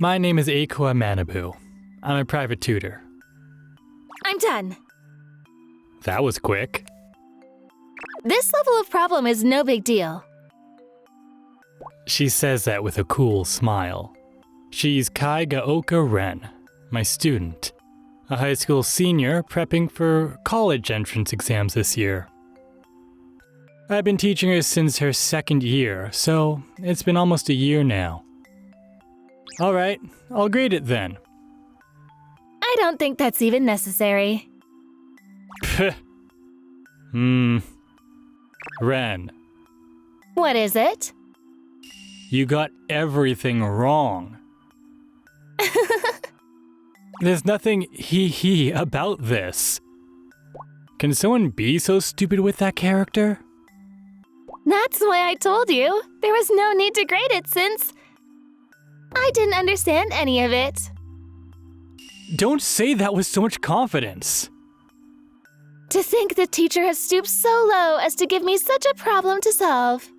My name is Akua Manabu. I'm a private tutor. I'm done. That was quick. This level of problem is no big deal. She says that with a cool smile. She's Kaigaoka Ren, my student, a high school senior prepping for college entrance exams this year. I've been teaching her since her second year, so it's been almost a year now. Alright, I'll grade it then. I don't think that's even necessary. Pfft. Ren, What is it? you got everything wrong. There's nothing hee-hee about this. Can someone be so stupid with that character? That's why I told you. There was no need to grade it since I didn't understand any of it. Don't say that with so much confidence. To think the teacher has stooped so low as to give me such a problem to solve.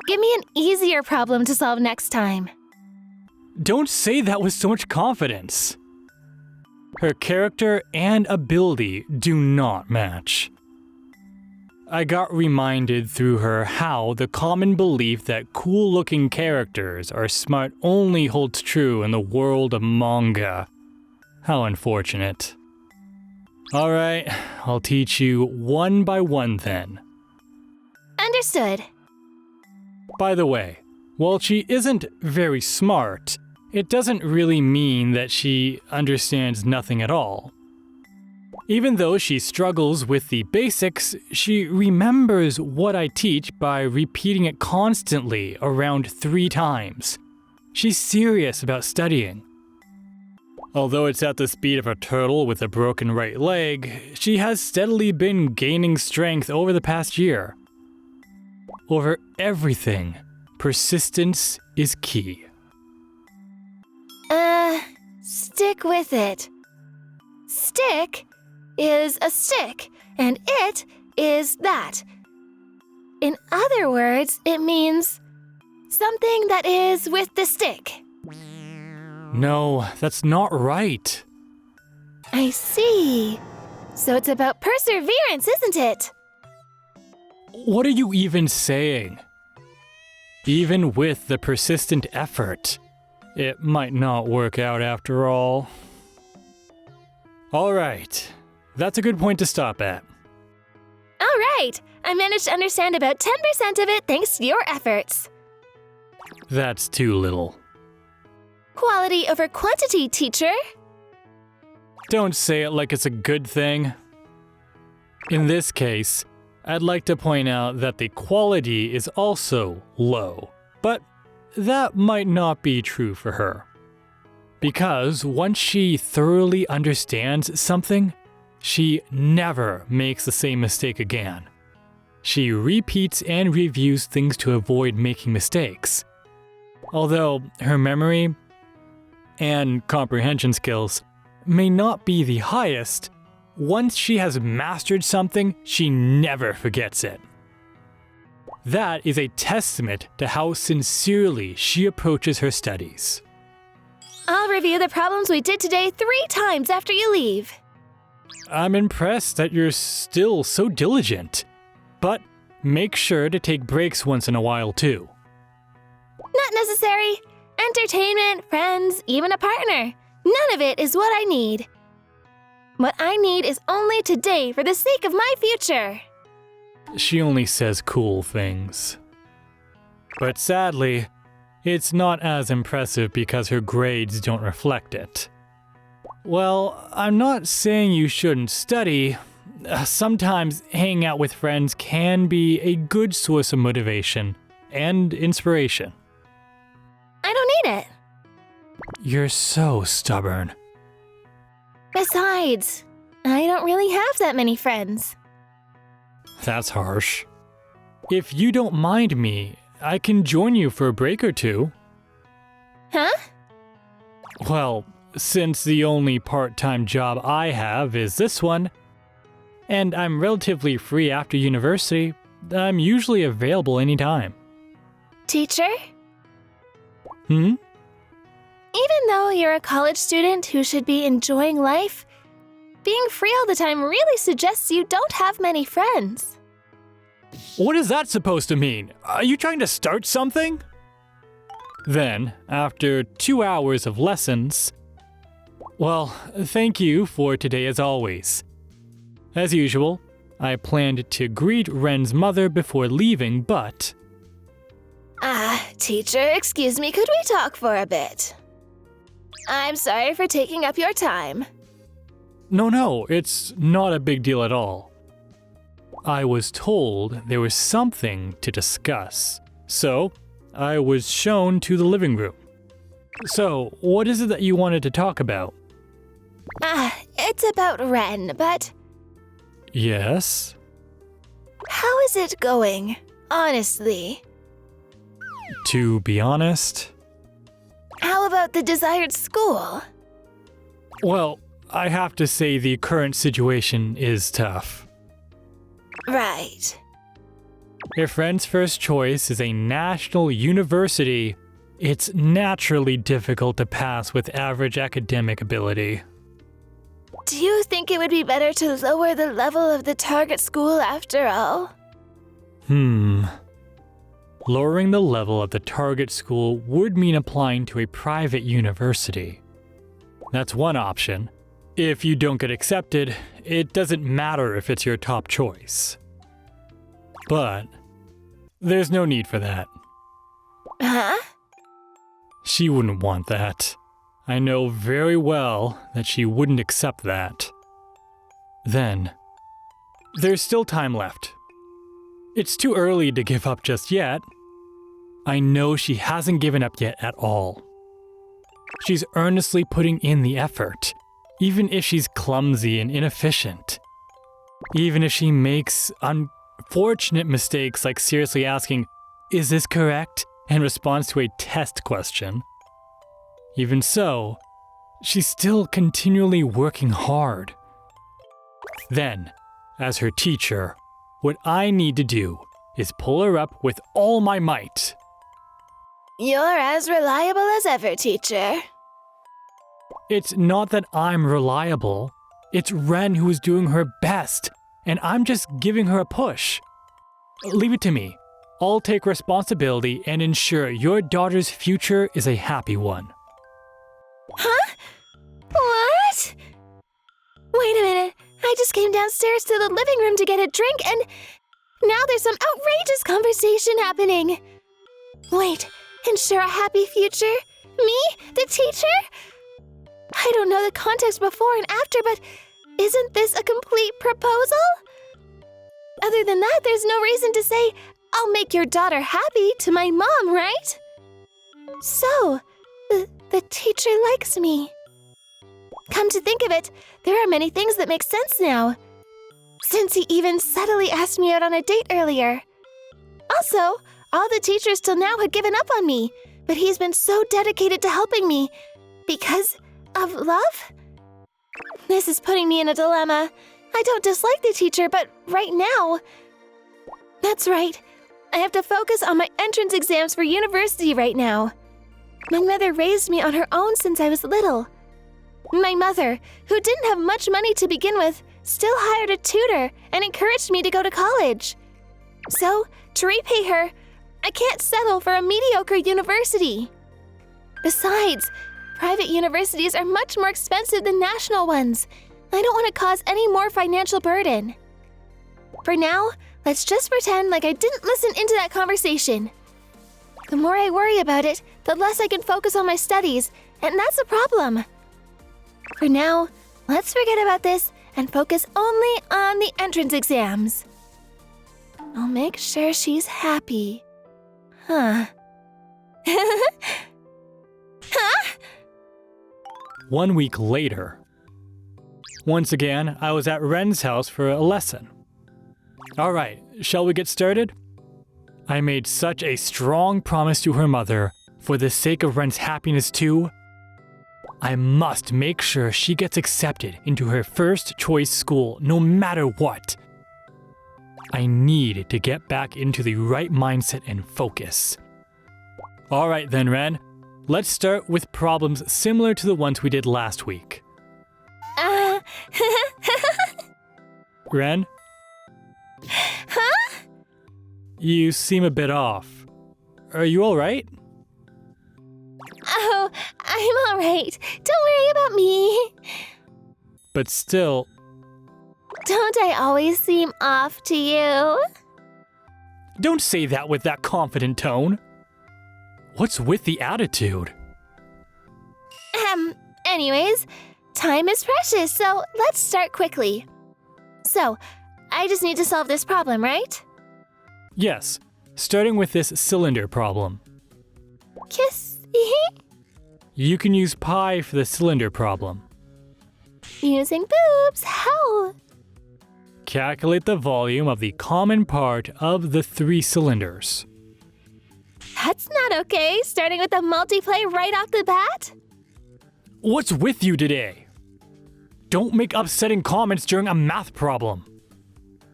Give me an easier problem to solve next time. Don't say that with so much confidence. Her character and ability do not match. I got reminded through her how the common belief that cool-looking characters are smart only holds true in the world of manga. How unfortunate. Alright, I'll teach you one by one then. Understood. By the way, while she isn't very smart, it doesn't really mean that she understands nothing at all. Even though she struggles with the basics, she remembers what I teach by repeating it constantly around 3 times. She's serious about studying. Although it's at the speed of a turtle with a broken right leg, she has steadily been gaining strength over the past year. Over everything, persistence is key. Stick with it. Stick is a stick, and it is that. In other words, it means something that is with the stick. No, that's not right. I see. So it's about perseverance, isn't it? What are you even saying? Even with the persistent effort, it might not work out after all. Alright, that's a good point to stop at. All right. I managed to understand about 10% of it thanks to your efforts. That's too little. Quality over quantity, teacher. Don't say it like it's a good thing. In this case, I'd like to point out that the quality is also low, but that might not be true for her. Because once she thoroughly understands something, she never makes the same mistake again. She repeats and reviews things to avoid making mistakes. Although her memory and comprehension skills may not be the highest, once she has mastered something, she never forgets it. That is a testament to how sincerely she approaches her studies. I'll review the problems we did today 3 times after you leave. I'm impressed that you're still so diligent, but make sure to take breaks once in a while too. Not necessary. Entertainment, friends, even a partner. None of it is what I need. What I need is only today for the sake of my future. She only says cool things. But sadly, it's not as impressive because her grades don't reflect it. Well, I'm not saying you shouldn't study. Sometimes hanging out with friends can be a good source of motivation and inspiration. I don't need it. You're so stubborn. Besides, I don't really have that many friends. That's harsh. If you don't mind me, I can join you for a break or two. Huh? Well, since the only part-time job I have is this one, and I'm relatively free after university, I'm usually available anytime. Teacher? Hmm? though you're a college student who should be enjoying life, being free all the time really suggests you don't have many friends. What is that supposed to mean? Are you trying to start something? Then, after 2 hours of lessons, well, thank you for today as always. As usual, I planned to greet Ren's mother before leaving, but... Teacher, excuse me, could we talk for a bit? I'm sorry for taking up your time. No, it's not a big deal at all. I was told there was something to discuss, so I was shown to the living room. So, what is it that you wanted to talk about? It's about Ren, but Yes? how is it going, honestly? To be honest, How about the desired school? well, I have to say the current situation is tough. Right. If Ren's first choice is a national university, it's naturally difficult to pass with average academic ability. Do you think it would be better to lower the level of the target school after all? Lowering the level of the target school would mean applying to a private university. That's one option. If you don't get accepted, it doesn't matter if it's your top choice. But there's no need for that. Huh? She wouldn't want that. I know very well that she wouldn't accept that. Then, there's still time left. It's too early to give up just yet. I know she hasn't given up yet at all. She's earnestly putting in the effort, even if she's clumsy and inefficient. Even if she makes unfortunate mistakes like seriously asking, "Is this correct?" in response to a test question. Even so, she's still continually working hard. Then, as her teacher, what I need to do is pull her up with all my might. You're as reliable as ever, teacher. It's not that I'm reliable. It's Ren who is doing her best, and I'm just giving her a push. Leave it to me. I'll take responsibility and ensure your daughter's future is a happy one. Huh? What? Wait a minute. I just came downstairs to the living room to get a drink, and now there's some outrageous conversation happening. Wait, ensure a happy future? Me? The teacher? I don't know the context before and after, but isn't this a complete proposal? Other than that, there's no reason to say, "I'll make your daughter happy" to my mom, right? So, the teacher likes me. Come to think of it, there are many things that make sense now. Since he even subtly asked me out on a date earlier. Also, all the teachers till now had given up on me, but he's been so dedicated to helping me. Because of love? This is putting me in a dilemma. I don't dislike the teacher, but right now... That's right. I have to focus on my entrance exams for university right now. My mother raised me on her own since I was little. My mother, who didn't have much money to begin with, still hired a tutor and encouraged me to go to college. So, to repay her, I can't settle for a mediocre university. Besides, private universities are much more expensive than national ones. I don't want to cause any more financial burden. For now, let's just pretend like I didn't listen into that conversation. The more I worry about it, the less I can focus on my studies, and that's a problem. For now, let's forget about this and focus only on the entrance exams. I'll make sure she's happy. Huh? 1 week later. Once again, I was at Ren's house for a lesson. Alright, shall we get started? I made such a strong promise to her mother, for the sake of Ren's happiness too. I must make sure she gets accepted into her first choice school no matter what. I need to get back into the right mindset and focus. Alright then, Ren. Let's start with problems similar to the ones we did last week. Ren? Huh? You seem a bit off. Are you alright? Oh, I'm all right. Don't worry about me. But still, Don't I always seem off to you? don't say that with that confident tone. What's with the attitude? Anyways, time is precious, so let's start quickly. So, I just need to solve this problem, right? Yes, starting with this cylinder problem. Kiss. You can use pi for the cylinder problem. Using boobs. How? Calculate the volume of the common part of the 3 cylinders. That's not okay, starting with the multiply right off the bat. What's with you today? Don't make upsetting comments during a math problem.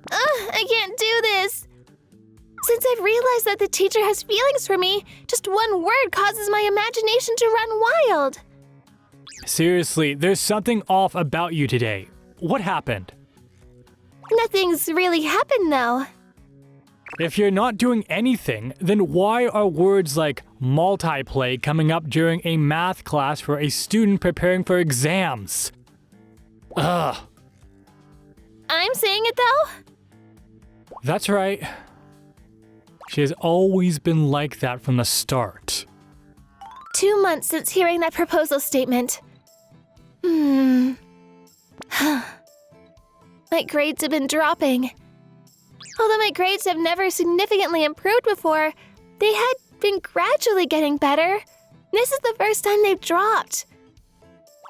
I can't do this. Since I've realized that the teacher has feelings for me, just one word causes my imagination to run wild. Seriously, there's something off about you today. What happened? Nothing's really happened though. If you're not doing anything, then why are words like multiply coming up during a math class for a student preparing for exams? Ugh. I'm saying it though. That's right. She has always been like that from the start. 2 months since hearing that proposal statement. My grades have been dropping. Although my grades have never significantly improved before, they had been gradually getting better. This is the first time they've dropped.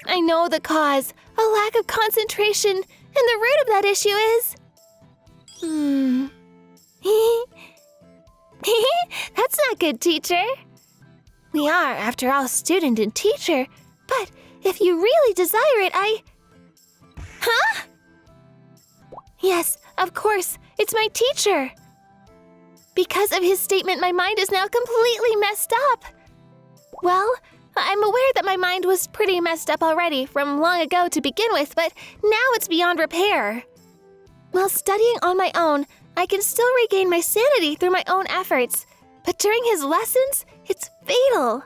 I know the cause, a lack of concentration, and the root of that issue is... That's not good, teacher. We are, after all, student and teacher, but if you really desire it, Huh? Yes, of course, it's my teacher. Because of his statement, my mind is now completely messed up. Well, I'm aware that my mind was pretty messed up already from long ago to begin with, but now it's beyond repair. While studying on my own, I can still regain my sanity through my own efforts, but during his lessons, it's fatal.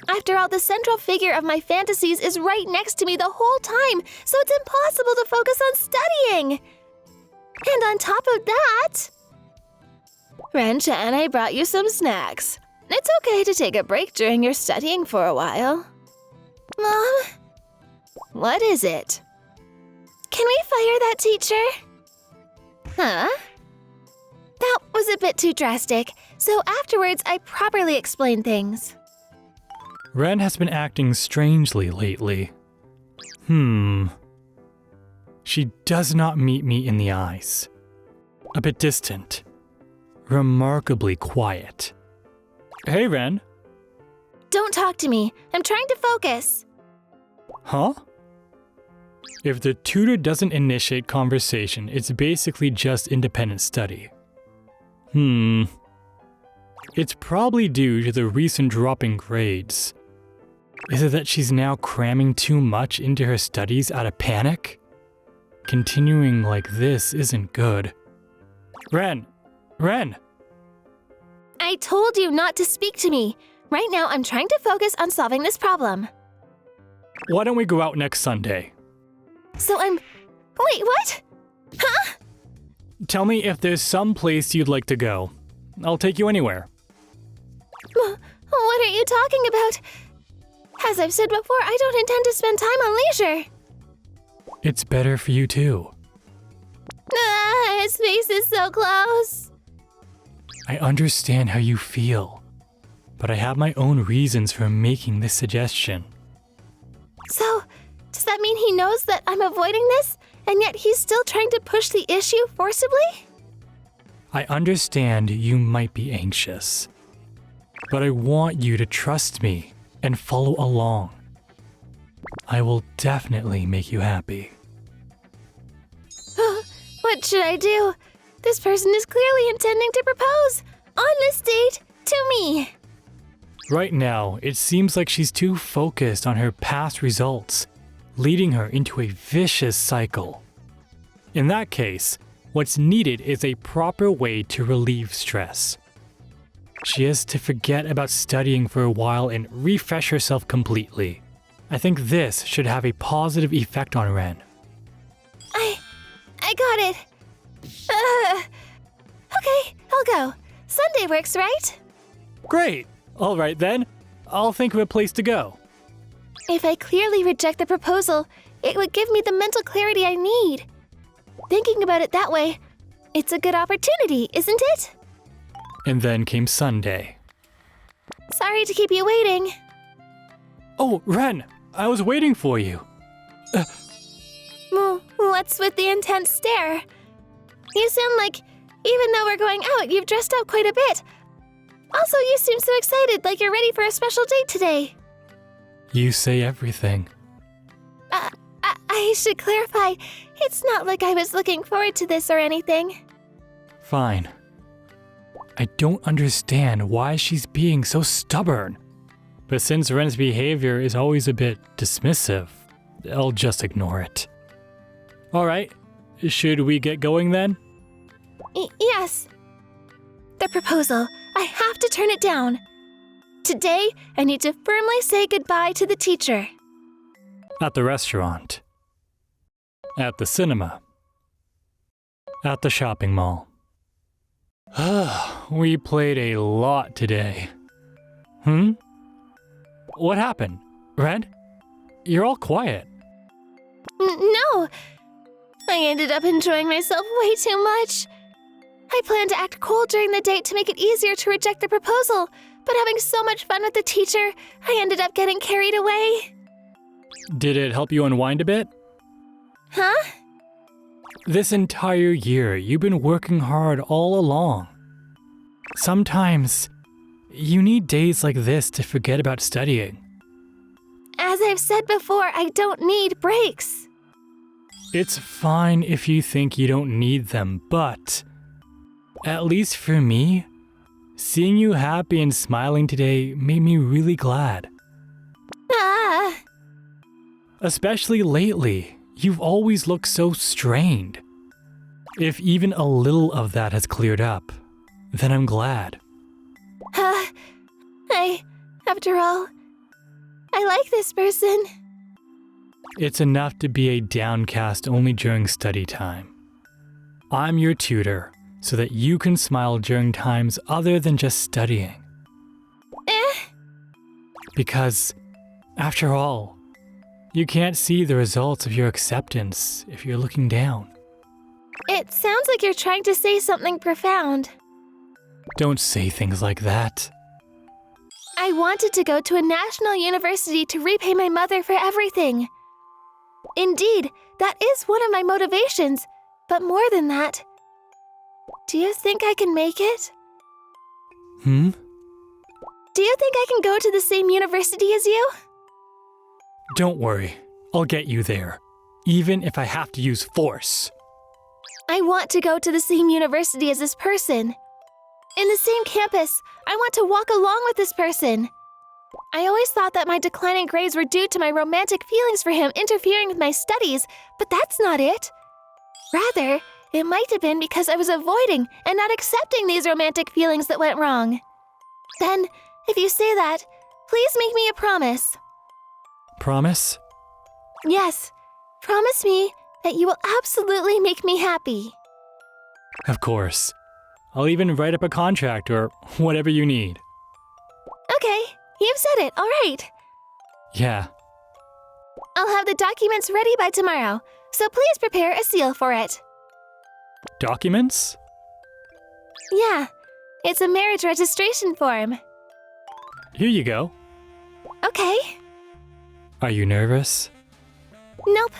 After all, the central figure of my fantasies is right next to me the whole time, so it's impossible to focus on studying. And on top of that... Ren-chan, I brought you some snacks. It's okay to take a break during your studying for a while. Mom? What is it? Can we fire that teacher? Huh? That was a bit too drastic, so afterwards I properly explained things. Ren has been acting strangely lately. She does not meet me in the eyes. A bit distant. Remarkably quiet. Hey, Ren. Don't talk to me. I'm trying to focus. Huh? If the tutor doesn't initiate conversation, it's basically just independent study. It's probably due to the recent drop in grades. Is it that she's now cramming too much into her studies out of panic? Continuing like this isn't good. Ren! Ren! I told you not to speak to me. Right now, I'm trying to focus on solving this problem. Why don't we go out next Sunday? Wait, what? Huh? Tell me if there's some place you'd like to go. I'll take you anywhere. What are you talking about? As I've said before, I don't intend to spend time on leisure. It's better for you too. His face is so close. I understand how you feel, but I have my own reasons for making this suggestion. So, does that mean he knows that I'm avoiding this, and yet he's still trying to push the issue forcibly? I understand you might be anxious, but I want you to trust me and follow along. I will definitely make you happy. What should I do? This person is clearly intending to propose on this date to me. Right now, it seems like she's too focused on her past results, leading her into a vicious cycle. In that case, what's needed is a proper way to relieve stress. She has to forget about studying for a while and refresh herself completely. I think this should have a positive effect on Ren. I got it. Okay, I'll go. Sunday works, right? Great! Alright then, I'll think of a place to go. If I clearly reject the proposal, it would give me the mental clarity I need. Thinking about it that way, it's a good opportunity, isn't it? And then came Sunday. Sorry to keep you waiting. Oh, Ren! I was waiting for you. What's with the intense stare? You sound like, even though we're going out, you've dressed up quite a bit. Also, you seem so excited, like you're ready for a special date today. You say everything. I should clarify, it's not like I was looking forward to this or anything. Fine. I don't understand why she's being so stubborn. But since Ren's behavior is always a bit dismissive, I'll just ignore it. Alright, should we get going then? Yes. The proposal. I have to turn it down. Today, I need to firmly say goodbye to the teacher. At the restaurant. At the cinema. At the shopping mall. We played a lot today. What happened? Red? You're all quiet. No. I ended up enjoying myself way too much. I planned to act cold during the date to make it easier to reject the proposal, but having so much fun with the teacher, I ended up getting carried away. Did it help you unwind a bit? Huh? This entire year, you've been working hard all along. Sometimes, you need days like this to forget about studying. As I've said before, I don't need breaks. It's fine if you think you don't need them, but at least for me, seeing you happy and smiling today made me really glad. Especially lately, you've always looked so strained. If even a little of that has cleared up, then I'm glad. After all, I like this person. It's enough to be a downcast only during study time. I'm your tutor, so that you can smile during times other than just studying. Because, after all, you can't see the results of your acceptance if you're looking down. It sounds like you're trying to say something profound. Don't say things like that. I wanted to go to a national university to repay my mother for everything. Indeed, that is one of my motivations, but more than that. Do you think I can make it? Do you think I can go to the same university as you? Don't worry, I'll get you there, even if I have to use force. I want to go to the same university as this person. In the same campus, I want to walk along with this person. I always thought that my declining grades were due to my romantic feelings for him interfering with my studies, but that's not it. Rather, it might have been because I was avoiding and not accepting these romantic feelings that went wrong. Then, if you say that, please make me a promise. Promise? Yes, promise me that you will absolutely make me happy. Of course. I'll even write up a contract or whatever you need. Okay, you've said it, all right. Yeah. I'll have the documents ready by tomorrow, so please prepare a seal for it. Documents? Yeah, it's a marriage registration form. Here you go. Okay. Are you nervous? Nope.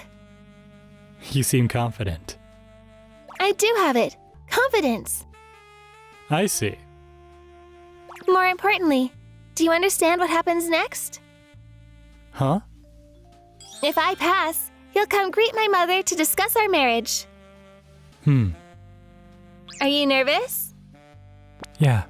You seem confident. I do have it. Confidence. I see. More importantly, do you understand what happens next? Huh? If I pass, you'll come greet my mother to discuss our marriage. Are you nervous? Yeah.